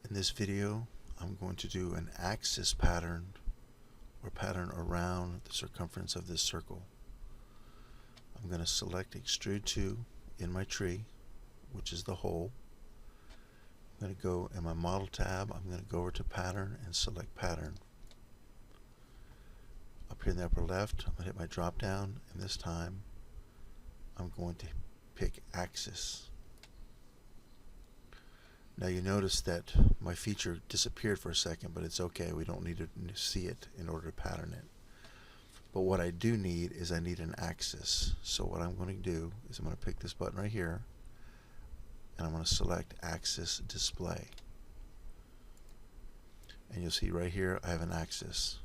In this video, I'm going to do an axis pattern or pattern around the circumference of this circle. I'm going to select Extrude to in my tree, which is the hole. I'm going to go in my Model tab, I'm going to go over to Pattern and select Pattern. Up here in the upper left, I'm going to hit my drop down, and this time I'm going to pick Axis. Now you notice that my feature disappeared for a second, but it's okay. We don't need to see it in order to pattern it. But what I do need is I need an axis. So what I'm going to do is I'm going to pick this button right here, and I'm going to select Axis Display. And you'll see right here I have an axis.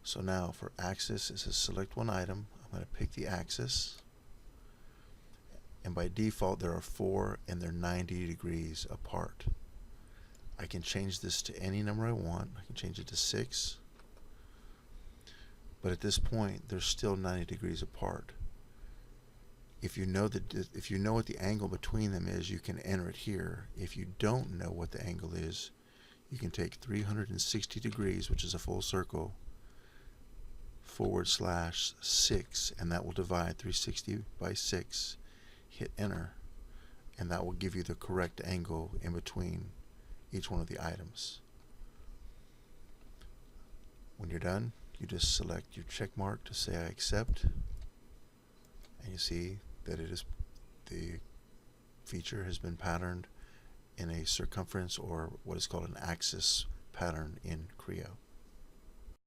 So now for axis, it says select one item. I'm going to pick the axis. And by default there are 4 and they're 90 degrees apart. I can change this to any number I want. I can change it to 6. But at this point they're still 90 degrees apart. If you know what the angle between them is, you can enter it here. If you don't know what the angle is, you can take 360 degrees, which is a full circle, /6, and that will divide 360 by 6. Hit enter, and that will give you the correct angle in between each one of the items. When you're done, you just select your check mark to say I accept, and you see that the feature has been patterned in a circumference, or what is called an axis pattern in Creo.